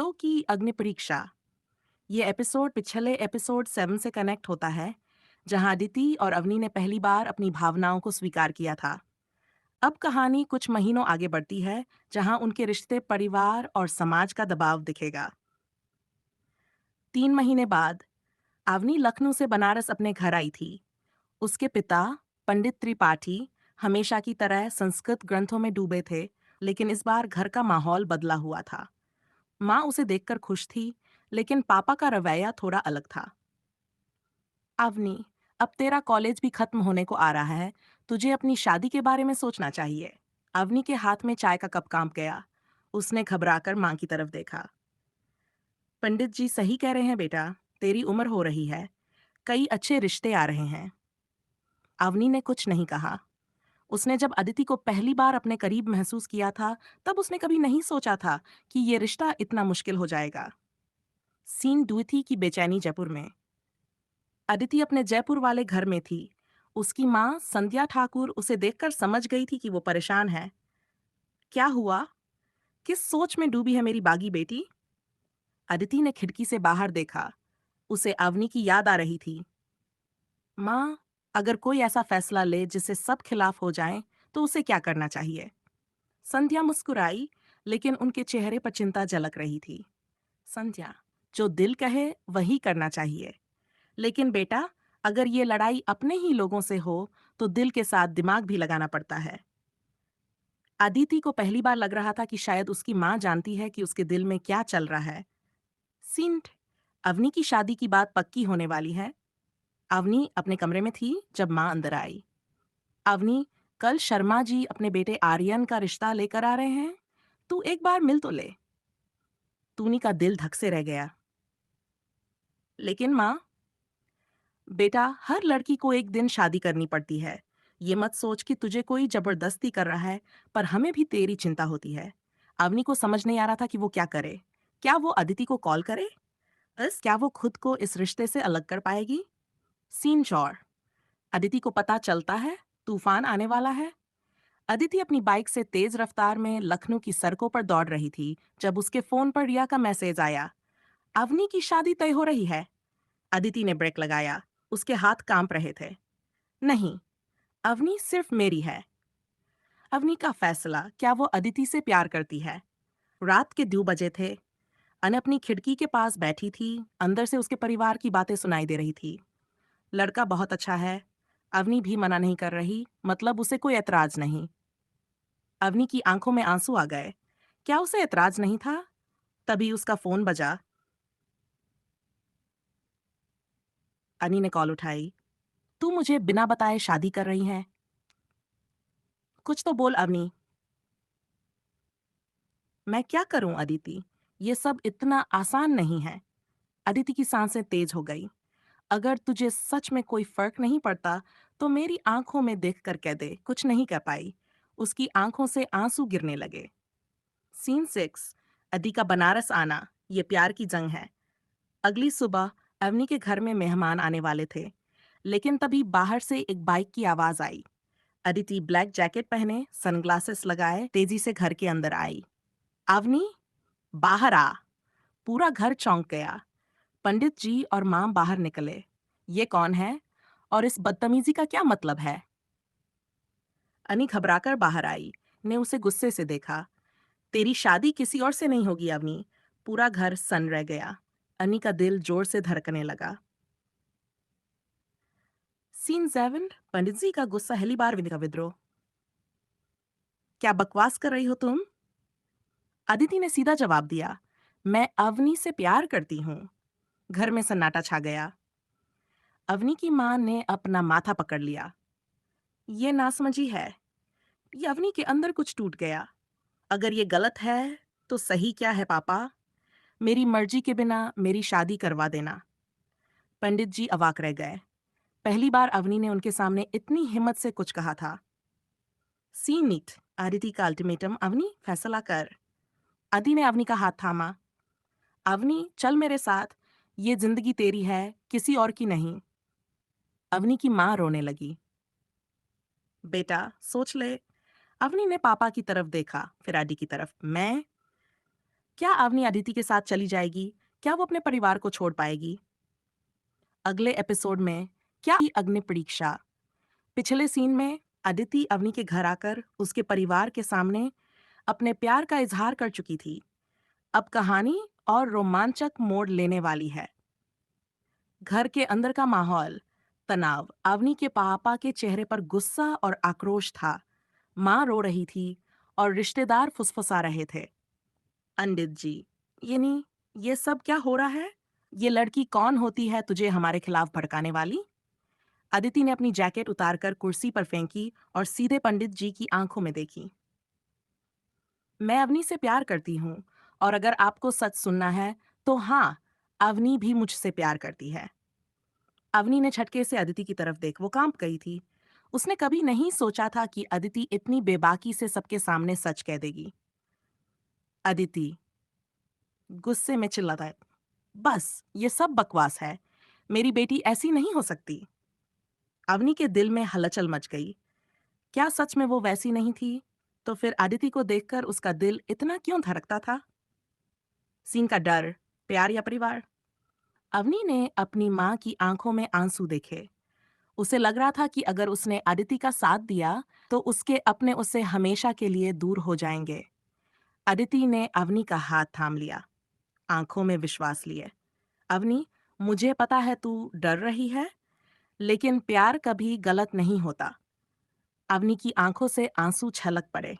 रिश्तों की अग्नि परीक्षा। ये एपिसोड पिछले एपिसोड 7 से कनेक्ट होता है, जहां अदिति और अवनी ने पहली बार अपनी भावनाओं को स्वीकार किया था। अब कहानी कुछ महीनों आगे बढ़ती है, जहां उनके रिश्ते, परिवार और समाज का दबाव दिखेगा। 3 महीने बाद अवनी लखनऊ से बनारस अपने घर आई थी। उसके पिता, पंडित त्रिपाठी, हमेशा की तरह संस्कृत ग्रंथों में डूबे थे, लेकिन इस बार घर का माहौल बदला हुआ था। माँ उसे देखकर खुश थी, लेकिन पापा का रवैया थोड़ा अलग था। अवनी, अब तेरा कॉलेज भी खत्म होने को आ रहा है। तुझे अपनी शादी के बारे में सोचना चाहिए। अवनी के हाथ में चाय का कप कांप गया। उसने घबराकर माँ की तरफ देखा। पंडित जी सही कह रहे हैं बेटा, तेरी उम्र हो रही है। कई अच्छे रिश्ते आ रहे हैं। अवनी ने कुछ नहीं कहा। उसने जब अदिति को पहली बार अपने करीब महसूस किया था, तब उसने कभी नहीं सोचा था कि ये रिश्ता इतना मुश्किल हो जाएगा। सीन द्विथी की बेचैनी जयपुर में। अदिति अपने जयपुर वाले घर में थी। उसकी माँ संध्या ठाकुर उसे देखकर समझ गई थी कि वो परेशान है। क्या हुआ? किस सोच में डूबी है मेरी बागी बेटी? अदिति ने खिड़की से बाहर देखा। उसे अवनी की याद आ रही थी। माँ, अगर कोई ऐसा फैसला ले जिससे सब खिलाफ हो जाएं, तो उसे क्या करना चाहिए? संध्या मुस्कुराई, लेकिन उनके चेहरे पर चिंता झलक रही थी। संध्या, जो दिल कहे वही करना चाहिए। लेकिन बेटा, अगर ये लड़ाई अपने ही लोगों से हो, तो दिल के साथ दिमाग भी लगाना पड़ता है। अदिति को पहली बार लग रहा था कि शायद उसकी माँ जानती है कि उसके दिल में क्या चल रहा है। सिंट, अवनी की शादी की बात पक्की होने वाली है। अवनी अपने कमरे में थी जब माँ अंदर आई। अवनी, कल शर्मा जी अपने बेटे आर्यन का रिश्ता लेकर आ रहे हैं। तू एक बार मिल तो ले। तूनी का दिल धक से रह गया। लेकिन माँ, बेटा, हर लड़की को एक दिन शादी करनी पड़ती है। ये मत सोच कि तुझे कोई जबरदस्ती कर रहा है, पर हमें भी तेरी चिंता होती है। अवनी को समझ नहीं आ रहा था कि वो क्या करे। क्या वो अदिति को कॉल करे? बस क्या वो खुद को इस रिश्ते से अलग कर पाएगी? सीन चौर। अदिति को पता चलता है तूफान आने वाला है। अदिति अपनी बाइक से तेज रफ्तार में लखनऊ की सड़कों पर दौड़ रही थी जब उसके फोन पर रिया का मैसेज आया। अवनी की शादी तय हो रही है। अदिति ने ब्रेक लगाया। उसके हाथ कांप रहे थे। नहीं, अवनी सिर्फ मेरी है। अवनी का फैसला, क्या वो अदिति से प्यार करती है? रात के 2 बजे थे। अन अपनी खिड़की के पास बैठी थी। अंदर से उसके परिवार की बातें सुनाई दे रही थी। लड़का बहुत अच्छा है। अवनी भी मना नहीं कर रही, मतलब उसे कोई एतराज नहीं। अवनी की आंखों में आंसू आ गए। क्या उसे एतराज नहीं था? तभी उसका फोन बजा। अनी ने कॉल उठाई। तू मुझे बिना बताए शादी कर रही है? कुछ तो बोल अवनी। मैं क्या करूं अदिति? ये सब इतना आसान नहीं है। अदिति की सांसें तेज हो गई। अगर तुझे सच में कोई फर्क नहीं पड़ता, तो मेरी आंखों में देख कर कह दे। कुछ नहीं कह पाई। उसकी आंखों से आंसू गिरने लगे। सीन 6। अदी का बनारस आना। ये प्यार की जंग है। अगली सुबह अवनी के घर में मेहमान आने वाले थे, लेकिन तभी बाहर से एक बाइक की आवाज आई। अदिति ब्लैक जैकेट पहने, सनग्लासेस लगाए, तेजी से घर के अंदर आई। अवनी, बाहर आ। पूरा घर चौंक गया। पंडित जी और मां बाहर निकले। ये कौन है और इस बदतमीजी का क्या मतलब है? अनी घबराकर बाहर आई। ने उसे गुस्से से देखा। तेरी शादी किसी और से नहीं होगी अवनी। पूरा घर सन रह गया। अनी का दिल जोर से धड़कने लगा। सीन 7। पंडित जी का गुस्सा पहली बार का विद्रोह। क्या बकवास कर रही हो तुम? अदिति ने सीधा जवाब दिया। मैं अवनी से प्यार करती हूँ। घर में सन्नाटा छा गया। अवनी की मां ने अपना माथा पकड़ लिया। ये नासमझी है। ये अवनी के अंदर कुछ टूट गया। अगर ये गलत है, तो सही क्या है पापा? मेरी मर्जी के बिना मेरी शादी करवा देना। पंडित जी अवाक रह गए। पहली बार अवनी ने उनके सामने इतनी हिम्मत से कुछ कहा था। C NEET. अदिति का अल्टीमेटम। अवनी, फैसला कर। अदि ने अवनी का हाथ थामा। अवनी, चल मेरे साथ। ये जिंदगी तेरी है, किसी और की नहीं। अवनी की मां रोने लगी। बेटा, सोच ले। अवनी ने पापा की तरफ देखा, फिर आदि की तरफ। मैं? क्या अवनी अदिति के साथ चली जाएगी? क्या वो अपने परिवार को छोड़ पाएगी? अगले एपिसोड में क्या हुई अग्नि परीक्षा? पिछले सीन में अदिति अवनी के घर आकर उसके परिवार के सामने अपने प्यार का इजहार कर चुकी थी। अब कहानी और रोमांचक मोड़ लेने वाली है। घर के अंदर का माहौल तनाव। अवनी के पापा के चेहरे पर गुस्सा और आक्रोश था। माँ रो रही थी और रिश्तेदार फुसफुसा रहे थे। पंडित जी, यानी ये सब क्या हो रहा है? ये लड़की कौन होती है तुझे हमारे खिलाफ भड़काने वाली? अदिति ने अपनी जैकेट उतारकर कुर्सी पर फेंकी और सीधे पंडित जी की आंखों में देखी। मैं अवनी से प्यार करती हूँ, और अगर आपको सच सुनना है तो हाँ, अवनी भी मुझसे प्यार करती है। अवनी ने झटके से अदिति की तरफ देख, वो कांप गई थी। उसने कभी नहीं सोचा था कि अदिति इतनी बेबाकी से सबके सामने सच कह देगी। अदिति गुस्से में चिल्लाता है, बस ये सब बकवास है। मेरी बेटी ऐसी नहीं हो सकती। अवनी के दिल में हलचल मच गई। क्या सच में वो वैसी नहीं थी? तो फिर अदिति को देखकर उसका दिल इतना क्यों धड़कता था? सीन का डर, प्यार या परिवार? अवनी ने अपनी माँ की आंखों में आंसू देखे। उसे लग रहा था कि अगर उसने अदिति का साथ दिया तो उसके अपने उससे हमेशा के लिए दूर हो जाएंगे। अदिति ने अवनी का हाथ थाम लिया, आंखों में विश्वास लिए। अवनी, मुझे पता है तू डर रही है, लेकिन प्यार कभी गलत नहीं होता। अवनी की आंखों से आंसू छलक पड़े।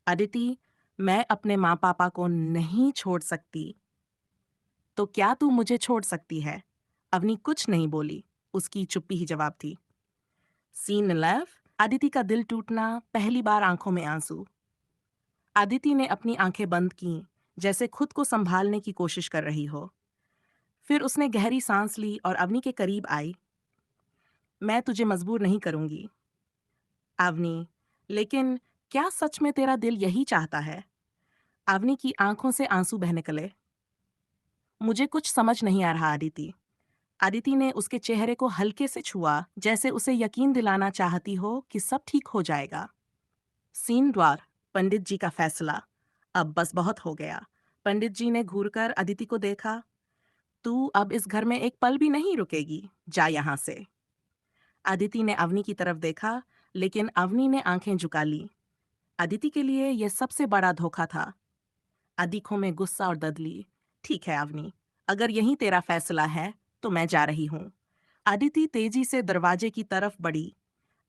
अदिति, मैं अपने माँ पापा को नहीं छोड़ सकती। तो क्या तू मुझे छोड़ सकती है? अवनी कुछ नहीं बोली, उसकी चुप्पी ही जवाब थी। सीन 11। अदिति का दिल टूटना, पहली बार आंखों में आंसू। अदिति ने अपनी आंखें बंद की, जैसे खुद को संभालने की कोशिश कर रही हो। फिर उसने गहरी सांस ली और अवनी के करीब आई। मैं तुझे मजबूर नहीं करूंगी अवनी, लेकिन क्या सच में तेरा दिल यही चाहता है? अवनी की आंखों से आंसू बहने निकले। मुझे कुछ समझ नहीं आ रहा अदिति। अदिति ने उसके चेहरे को हल्के से छुआ, जैसे उसे यकीन दिलाना चाहती हो कि सब ठीक हो जाएगा। सीन द्वार, पंडित जी का फैसला। अब बस बहुत हो गया। पंडित जी ने घूरकर अदिति को देखा। तू अब इस घर में एक पल भी नहीं रुकेगी, जा यहाँ से। अदिति ने अवनी की तरफ देखा, लेकिन अवनी ने आंखें झुका ली। अदिति के लिए यह सबसे बड़ा धोखा था। आंखों में गुस्सा और ददली। ठीक है अवनी, अगर यही तेरा फैसला है तो मैं जा रही हूँ। अदिति तेजी से दरवाजे की तरफ बढ़ी।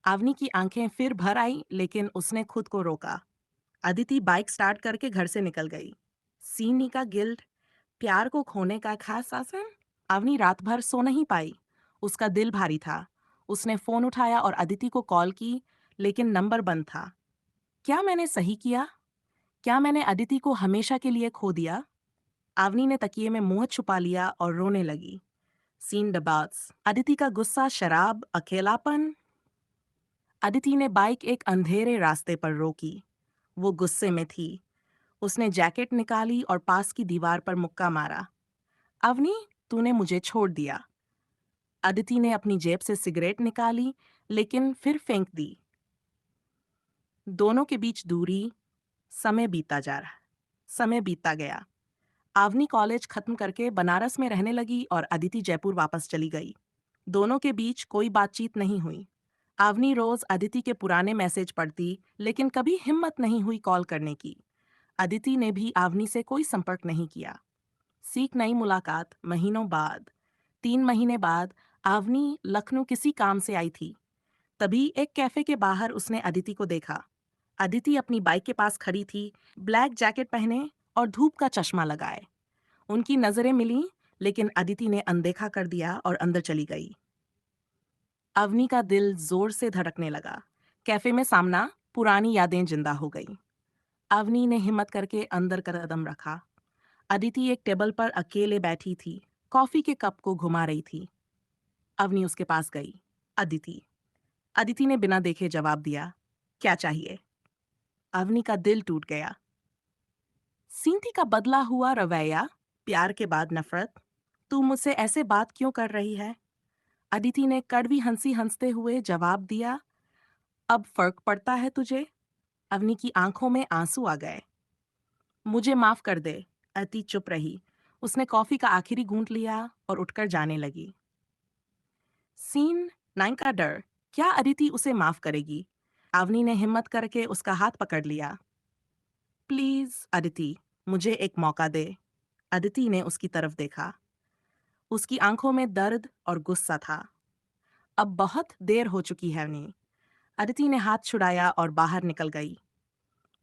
अवनी की आंखें फिर भर आई, लेकिन उसने खुद को रोका। अदिति बाइक स्टार्ट करके घर से निकल गई। सीनी का गिल्ट, प्यार को खोने का खास शासन। अवनी रात भर सो नहीं पाई। उसका दिल भारी था। उसने फोन उठाया और अदिति को कॉल की, लेकिन नंबर बंद था। क्या मैंने सही किया? क्या मैंने अदिति को हमेशा के लिए खो दिया? अवनी ने तकिए में मुंह छुपा लिया और रोने लगी। सीन डबास, अदिति का गुस्सा, शराब, अकेलापन। अदिति ने बाइक एक अंधेरे रास्ते पर रोकी। वो गुस्से में थी। उसने जैकेट निकाली और पास की दीवार पर मुक्का मारा। अवनी, तूने मुझे छोड़ दिया। अदिति ने अपनी जेब से सिगरेट निकाली, लेकिन फिर फेंक दी। दोनों के बीच दूरी। समय बीता जा रहा। समय बीतता गया। अवनी कॉलेज खत्म करके बनारस में रहने लगी और अदिति जयपुर वापस चली गई। दोनों के बीच कोई बातचीत नहीं हुई। अवनी रोज अदिति के पुराने मैसेज पढ़ती, लेकिन कभी हिम्मत नहीं हुई कॉल करने की। अदिति ने भी अवनी से कोई संपर्क नहीं किया। सीख नई मुलाकात, महीनों बाद। 3 महीने बाद अवनी लखनऊ किसी काम से आई थी। तभी एक कैफे के बाहर उसने अदिति को देखा। अदिति अपनी बाइक के पास खड़ी थी, ब्लैक जैकेट पहने और धूप का चश्मा लगाए। उनकी नजरें मिली, लेकिन अदिति ने अनदेखा कर दिया और अंदर चली गई। अवनी का दिल जोर से धड़कने लगा। कैफे में सामना, पुरानी यादें जिंदा हो गई। अवनी ने हिम्मत करके अंदर कदम रखा। अदिति एक टेबल पर अकेले बैठी थी, कॉफी के कप को घुमा रही थी। अवनी उसके पास गई। अदिति। अदिति ने बिना देखे जवाब दिया, क्या चाहिए? अवनी का दिल टूट गया। सींती का बदला हुआ रवैया, प्यार के बाद नफरत। तू मुझसे ऐसे बात क्यों कर रही है? अदिति ने कड़वी हंसी हंसते हुए जवाब दिया, अब फर्क पड़ता है तुझे? अवनी की आंखों में आंसू आ गए। मुझे माफ कर दे, अदिति चुप रही। उसने कॉफी का आखिरी घूंट लिया और उठकर जाने लगी। सीन 9 का डर। क्या अदिति उसे माफ करेगी? अवनी ने हिम्मत करके उसका हाथ पकड़ लिया। प्लीज अदिति, मुझे एक मौका दे। अदिति ने उसकी तरफ देखा। उसकी आंखों में दर्द और गुस्सा था। अब बहुत देर हो चुकी है अवनी। अदिति ने हाथ छुड़ाया और बाहर निकल गई।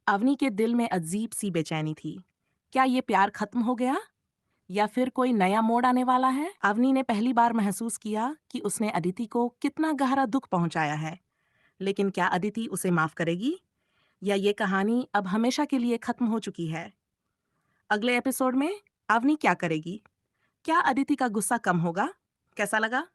अवनी के दिल में अजीब सी बेचैनी थी। क्या ये प्यार खत्म हो गया या फिर कोई नया मोड़ आने वाला है? अवनी ने पहली बार महसूस किया कि उसने अदिति को कितना गहरा दुख पहुंचाया है। लेकिन क्या अदिति उसे माफ करेगी या ये कहानी अब हमेशा के लिए खत्म हो चुकी है? अगले एपिसोड में अवनी क्या करेगी? क्या अदिति का गुस्सा कम होगा? कैसा लगा?